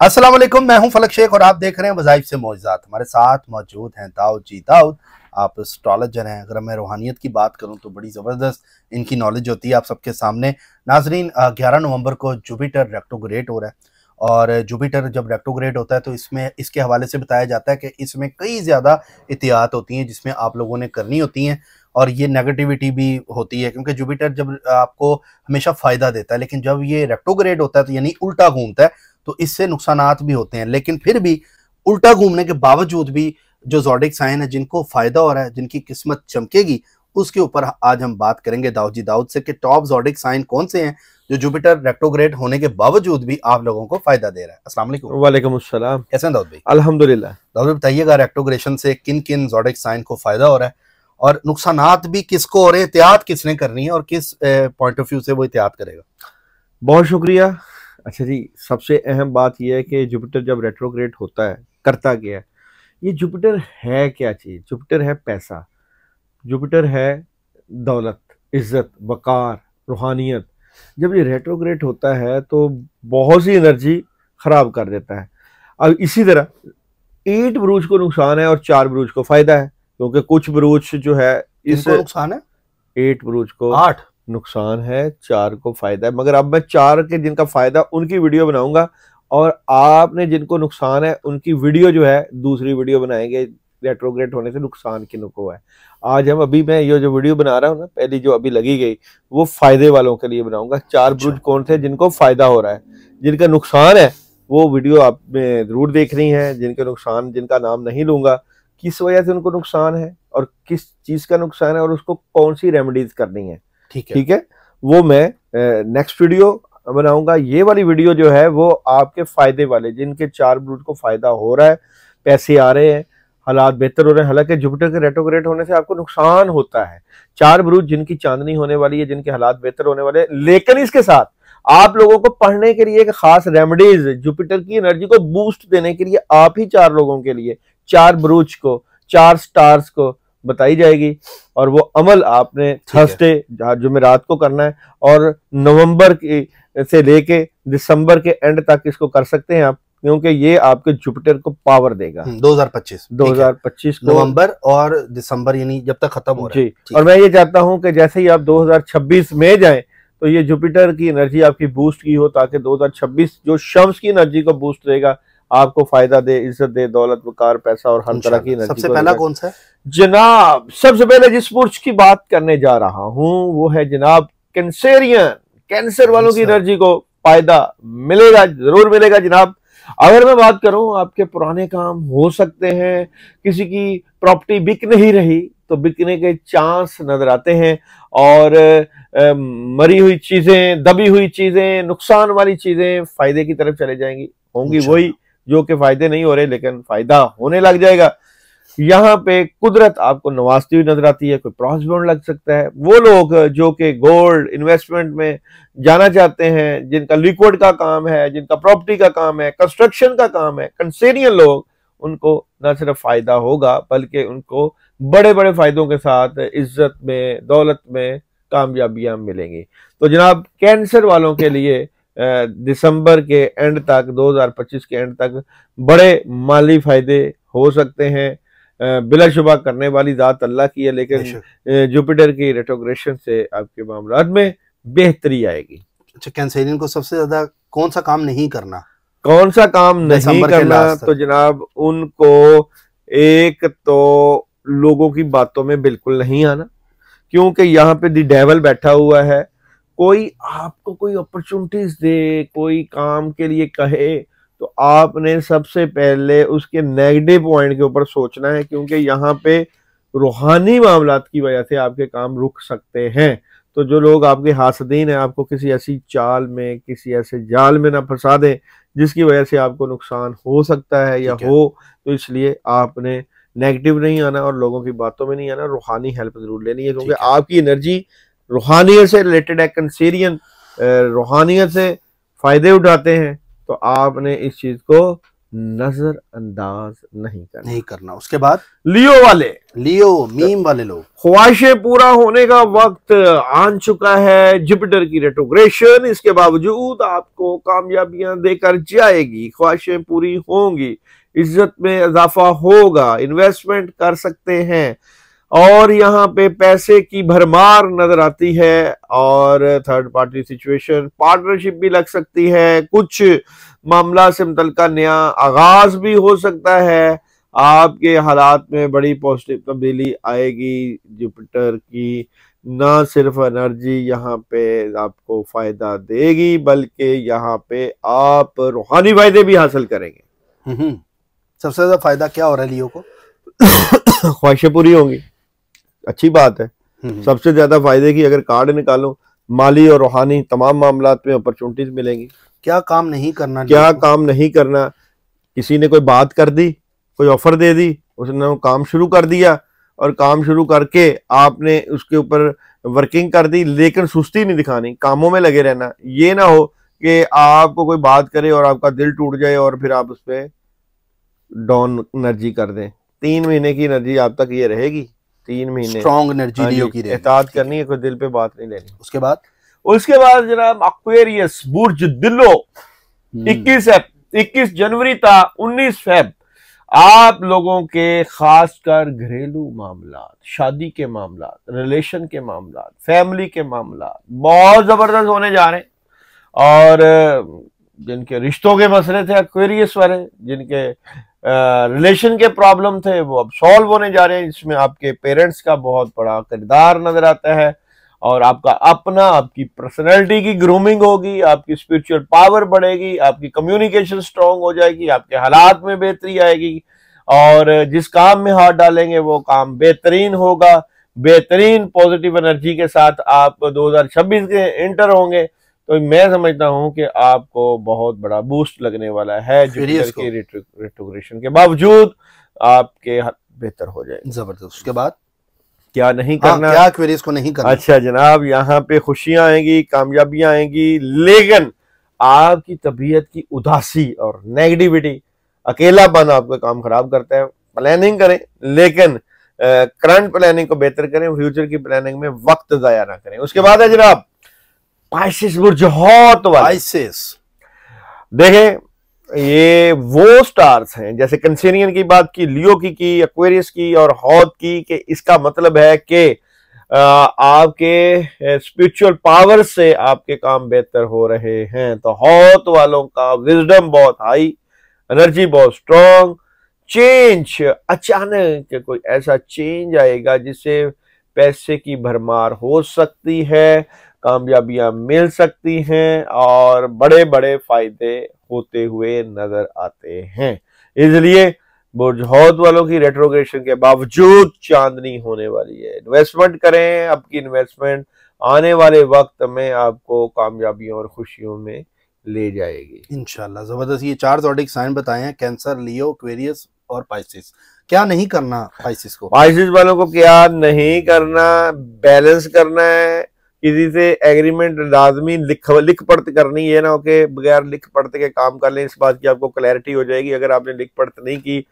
अस्सलाम वालेकुम, मैं हूं फलक शेख और आप देख रहे हैं वज़ाइफ से मौजज़ात। हमारे साथ मौजूद हैं दाऊद जी। दाऊद, आप एस्ट्रोलॉजर हैं। अगर मैं रूहानियत की बात करूं तो बड़ी ज़बरदस्त इनकी नॉलेज होती है आप सबके सामने। नाजरीन, 11 नवंबर को जुपिटर रेट्रोग्रेड हो रहा है और जुपिटर जब रेट्रोग्रेड होता है तो इसमें इसके हवाले से बताया जाता है कि इसमें कई ज़्यादा एहतियात होती हैं जिसमें आप लोगों ने करनी होती हैं और ये नेगेटिविटी भी होती है, क्योंकि जुपिटर जब आपको हमेशा फ़ायदा देता है, लेकिन जब ये रेट्रोग्रेड होता है तो यानी उल्टा घूमता है तो इससे नुकसानात भी होते हैं। लेकिन फिर भी उल्टा घूमने के बावजूद भी जो ज़ोडिक साइन है जिनको फ़ायदा हो रहा है, जिनकी किस्मत चमकेगी, उसके ऊपर आज हम बात करेंगे दाऊद जी दाऊद से कि टॉप ज़ोडिक साइन कौन से हैं जो जुपिटर रेट्रोग्रेड होने के बावजूद भी आप लोगों को फ़ायदा दे रहा है। अस्सलाम वालेकुम। वालेकुम अस्सलाम। कैसे हैं दाऊद भाई? अल्हम्दुलिल्लाह। दाऊद भाई बताइएगा, रेट्रोग्रेशन से किन किन ज़ोडिक साइन को फ़ायदा हो रहा है और नुकसानात भी किसको हो रहे हैं, एहतियात किसने करनी है और किस पॉइंट ऑफ व्यू से वो एहतियात करेगा? बहुत शुक्रिया। अच्छा जी, सबसे अहम बात यह है कि जुपिटर जब रेट्रोग्रेड होता है करता क्या है? ये जुपिटर है क्या चीज़? जुपिटर है पैसा, जुपिटर है दौलत, इज्जत, वकार, रूहानियत। जब ये रेट्रोग्रेड होता है तो बहुत सी एनर्जी खराब कर देता है। अब इसी तरह 8 बुरूज को नुकसान है और 4 बुरूज को फायदा है, क्योंकि कुछ बुरूज जो है इस नुकसान है, 8 बुरूज को 8 नुकसान है, 4 को फायदा है। मगर अब मैं 4 के जिनका फायदा उनकी वीडियो बनाऊंगा और आपने जिनको नुकसान है उनकी वीडियो जो है दूसरी वीडियो बनाएंगे रेट्रोग्रेड होने से नुकसान किनको है। आज हम अभी मैं ये जो वीडियो बना रहा हूँ ना, पहली जो अभी लगी गई वो फायदे वालों के लिए बनाऊंगा। 4 बुरुज कौन थे जिनको फायदा हो रहा है, जिनका नुकसान है वो वीडियो आपने जरूर देखनी है। जिनके नुकसान, जिनका नाम नहीं लूंगा, किस वजह से उनको नुकसान है और किस चीज का नुकसान है और उसको कौन सी रेमेडीज करनी है, ठीक है, वो मैं नेक्स्ट वीडियो बनाऊंगा। ये वाली वीडियो जो है वो आपके फायदे वाले, जिनके 4 बुरुज को फायदा हो रहा है, पैसे आ रहे हैं, हालात बेहतर हो रहे हैं। हालांकि जुपिटर के रेट्रोग्रेड होने से आपको नुकसान होता है। 4 बुरुज जिनकी चांदनी होने वाली है, जिनके हालात बेहतर होने वाले हैं, लेकिन इसके साथ आप लोगों को पढ़ने के लिए एक खास रेमेडीज, जुपिटर की एनर्जी को बूस्ट देने के लिए आप ही 4 लोगों के लिए 4 बुरुज को, 4 स्टार्स को बताई जाएगी और वो अमल आपने थर्सडे जुमेरात को करना है और नवंबर से लेके दिसंबर के एंड तक इसको कर सकते हैं आप, क्योंकि ये आपके जुपिटर को पावर देगा। 2025 नवंबर और दिसंबर, यानी जब तक खत्म हो रहा है जी। और मैं ये चाहता हूं कि जैसे ही आप 2026 में जाएं तो ये जुपिटर की एनर्जी आपकी बूस्ट की हो, ताकि 2026 जो शम्स की एनर्जी को बूस्ट देगा, आपको फायदा दे, इज्जत दे, दौलत, वकार, पैसा और हर तरह की एनर्जी। सबसे पहला कौन सा है जनाब? सबसे पहले जिस बुर्ज की बात करने जा रहा हूं वो है जनाब कैंसरियन। कैंसर वालों की एनर्जी को फायदा मिलेगा, जरूर मिलेगा जनाब। अगर मैं बात करूं, आपके पुराने काम हो सकते हैं, किसी की प्रॉपर्टी बिक नहीं रही तो बिकने के चांस नजर आते हैं और मरी हुई चीजें, दबी हुई चीजें, नुकसान वाली चीजें फायदे की तरफ चले जाएंगी, होंगी वही जो कि फायदे नहीं हो रहे लेकिन फायदा होने लग जाएगा। यहाँ पे कुदरत आपको नवाजती हुई नजर आती है, कोई प्रॉस्पेर लग सकता है। वो लोग जो कि गोल्ड इन्वेस्टमेंट में जाना चाहते हैं, जिनका लिक्विड का काम है, जिनका प्रॉपर्टी का काम है, कंस्ट्रक्शन का काम है, कंसेरियन लोग, उनको न सिर्फ फायदा होगा बल्कि उनको बड़े बड़े फायदों के साथ इज्जत में, दौलत में कामयाबियां मिलेंगी। तो जनाब कैंसर वालों के लिए दिसंबर के एंड तक, 2025 के एंड तक बड़े माली फायदे हो सकते हैं। बिलाशुबा करने वाली जात अल्लाह की है, लेकिन जुपिटर की रेट्रोग्रेशन से आपके मामलात में बेहतरी आएगी। अच्छा, कैंसरियन को सबसे ज्यादा कौन सा काम नहीं करना? कौन सा काम नहीं करना? तो जनाब उनको एक तो लोगों की बातों में बिल्कुल नहीं आना, क्योंकि यहाँ पे दी डेविल बैठा हुआ है। कोई आपको कोई अपॉर्चुनिटीज दे, कोई काम के लिए कहे, तो आपने सबसे पहले उसके नेगेटिव पॉइंट के ऊपर सोचना है, क्योंकि यहाँ पे रूहानी मामलात की वजह से आपके काम रुक सकते हैं। तो जो लोग आपके हासदीन हैं, आपको किसी ऐसी चाल में, किसी ऐसे जाल में ना फंसा दें जिसकी वजह से आपको नुकसान हो सकता है या हो, तो इसलिए आपने नेगेटिव नहीं आना और लोगों की बातों में नहीं आना, रूहानी हेल्प जरूर लेनी है, क्योंकि आपकी एनर्जी रूहानियत से रिलेटेड है। कंसेरियन रूहानियत से फायदे उठाते हैं, तो आपने इस चीज को नजरअंदाज नहीं करना। उसके बाद लियो वाले, लियो मीम वाले लोग, ख्वाहिशें पूरा होने का वक्त आन चुका है, जुपिटर की रेट्रोग्रेशन, इसके बावजूद आपको कामयाबियां देकर जाएगी, ख्वाहिशें पूरी होंगी, इज्जत में इजाफा होगा, इन्वेस्टमेंट कर सकते हैं और यहाँ पे पैसे की भरमार नजर आती है। और थर्ड पार्टी सिचुएशन, पार्टनरशिप भी लग सकती है, कुछ मामला से मुतल्लिका नया आगाज भी हो सकता है, आपके हालात में बड़ी पॉजिटिव तब्दीली आएगी। जुपिटर की ना सिर्फ एनर्जी यहाँ पे आपको फायदा देगी बल्कि यहाँ पे आप रूहानी फायदे भी हासिल करेंगे। सबसे ज्यादा फायदा क्या हो रहा है लियो को? ख्वाहिशें पूरी होंगी, अच्छी बात है। सबसे ज्यादा फायदे की अगर कार्ड निकालो, माली और रूहानी तमाम मामलात में अपॉर्चुनिटीज मिलेंगी। क्या काम नहीं करना? क्या काम नहीं करना? किसी ने कोई बात कर दी, कोई ऑफर दे दी, उसने काम शुरू कर दिया और काम शुरू करके आपने उसके ऊपर वर्किंग कर दी, लेकिन सुस्ती नहीं दिखानी, कामों में लगे रहना। ये ना हो कि आपको कोई बात करे और आपका दिल टूट जाए और फिर आप उस पर डाउन एनर्जी कर दें। 3 महीने की एनर्जी आप तक ये रहेगी, 3 महीने स्ट्रॉन्ग एनर्जी लियो की रहेगी, एहतियात करनी है, कोई दिल पे बात नहीं लेनी। उसके बाद जनाब एक्वेरियस बुर्ज दिलो 21 जनवरी था 19 फेब, आप लोगों के खासकर घरेलू मामला, शादी के मामला, रिलेशन के मामला, फैमिली के मामला बहुत जबरदस्त होने जा रहे हैं। और जिनके रिश्तों के मसले थे एक्वेरियस वाले, जिनके रिलेशन के प्रॉब्लम थे, वो अब सॉल्व होने जा रहे हैं। इसमें आपके पेरेंट्स का बहुत बड़ा किरदार नजर आता है और आपका अपना, आपकी पर्सनैलिटी की ग्रूमिंग होगी, आपकी स्पिरिचुअल पावर बढ़ेगी, आपकी कम्युनिकेशन स्ट्रांग हो जाएगी, आपके हालात में बेहतरी आएगी और जिस काम में हाथ डालेंगे वो काम बेहतरीन होगा। बेहतरीन पॉजिटिव एनर्जी के साथ आप 2026 के इंटर होंगे, तो मैं समझता हूं कि आपको बहुत बड़ा बूस्ट लगने वाला है। जुपिटर की रेट्रोग्रेशन के बावजूद आपके बेहतर हो जाए, जबरदस्त। उसके बाद क्या नहीं करना? क्या एक्वेरियस को नहीं करना? अच्छा जनाब, यहाँ पे खुशियां आएंगी, कामयाबियां आएंगी, लेकिन आपकी तबीयत की उदासी और नेगेटिविटी, अकेलापन आपका काम खराब करता है। प्लानिंग करें, लेकिन करंट प्लानिंग को बेहतर करें, फ्यूचर की प्लानिंग में वक्त जाया ना करें। उसके बाद है जनाब पाइसेस बुर्ज हॉट वाले। पाइसेस देखें, ये वो स्टार्स हैं, जैसे कैंसेरियन की बात की, लियो की एक्वेरियस की और हॉट की, कि इसका मतलब है कि आपके स्पिरिचुअल पावर से आपके काम बेहतर हो रहे हैं। तो हॉट वालों का विजडम बहुत हाई, एनर्जी बहुत स्ट्रॉन्ग, चेंज, अचानक कोई ऐसा चेंज आएगा जिससे पैसे की भरमार हो सकती है, कामयाबियां मिल सकती हैं और बड़े बड़े फायदे होते हुए नजर आते हैं। इसलिए बुर्ज हौत वालों की रेट्रोग्रेशन के बावजूद चांदनी होने वाली है। इन्वेस्टमेंट करें, आपकी इन्वेस्टमेंट आने वाले वक्त में आपको कामयाबियों और खुशियों में ले जाएगी इंशाल्लाह। जबरदस्त। ये 4 ज़ोडिक साइन बताए हैं, कैंसर, लियो, एक्वेरियस और पाइसेस। क्या नहीं करना पाइसेस को? पाइसेस वालों को क्या नहीं करना? बैलेंस करना है, किसी से एग्रीमेंट लाजमी लिख पढ़त करनी है, ना हो के बगैर लिख पढ़ते के काम कर लें। इस बात की आपको क्लैरिटी हो जाएगी। अगर आपने लिख पढ़त नहीं की,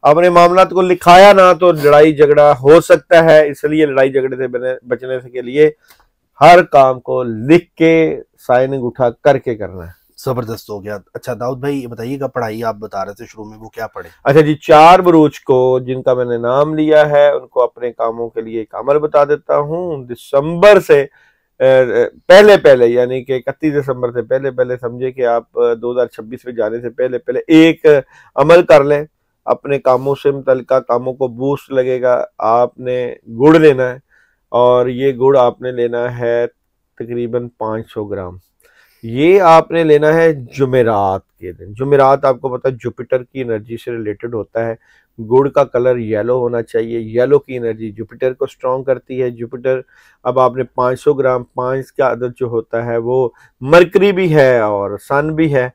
अपने मामला को लिखाया ना, तो लड़ाई झगड़ा हो सकता है। इसलिए लड़ाई झगड़े से बचने के लिए हर काम को लिख के साइन अंगूठा करके करना है। जबरदस्त हो गया। अच्छा दाऊद भाई, ये बताइएगा, पढ़ाई आप बता रहे थे शुरू में, वो क्या पढ़े? अच्छा जी, 4 बुरूज को जिनका मैंने नाम लिया है उनको अपने कामों के लिए एक अमल बता देता हूँ। दिसंबर से पहले यानी कि 31 दिसंबर से पहले समझे कि आप 2026 में जाने से पहले एक अमल कर लें। अपने कामों से मुतल्लिका कामों को बूस्ट लगेगा। आपने गुड़ लेना है और ये गुड़ आपने लेना है तकरीबन 500 ग्राम। ये आपने लेना है जुमेरात के दिन। जुमेरात आपको पता है जुपिटर की एनर्जी से रिलेटेड होता है। गुड़ का कलर येलो होना चाहिए। येलो की एनर्जी जुपिटर को स्ट्रॉन्ग करती है। जुपिटर, अब आपने 500 ग्राम, 5 का अदद जो होता है वो मरकरी भी है और सन भी है।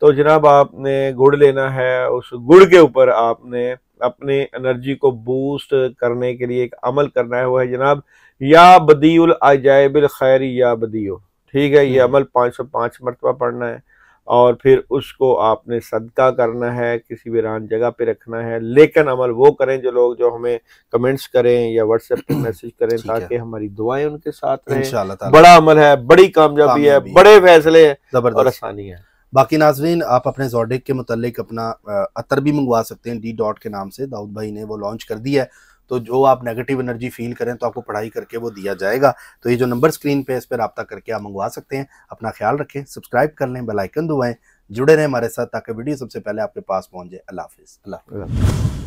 तो जनाब आपने गुड़ लेना है। उस गुड़ के ऊपर आपने अपने एनर्जी को बूस्ट करने के लिए एक अमल करना है। वो है जनाब या बदीउल अजाइबिल खैरी या बदीओ। ठीक है, ये अमल 505 मरतबा पढ़ना है और फिर उसको आपने सदका करना है, किसी वीरान जगह पे रखना है। लेकिन अमल वो करें जो लोग जो हमें कमेंट्स करें या व्हाट्सएप पे मैसेज करें, ठीक है, ताकि हमारी दुआएं उनके साथ रहें। इंशाल्लाह ताला बड़ा अमल है, बड़ी कामयाबी है, कामयाबी है, बड़े फैसले हैं और जबरदस्त। आसानी है। बाकी नाजरीन, आप अपने ज़ोडिक के मुतालिक अपना अतर भी मंगवा सकते हैं, डी डॉट के नाम से दाऊद भाई ने वो लॉन्च कर दिया है। तो जो आप नेगेटिव एनर्जी फील करें तो आपको पढ़ाई करके वो दिया जाएगा। तो ये जो नंबर स्क्रीन पे है, इस पर रब्ता करके आप मंगवा सकते हैं। अपना ख्याल रखें, सब्सक्राइब कर लें, बेल आइकन दबाएं, जुड़े रहें हमारे साथ ताकि वीडियो सबसे पहले आपके पास पहुंच जाए। अल्लाह हाफिज़। अल्लाह।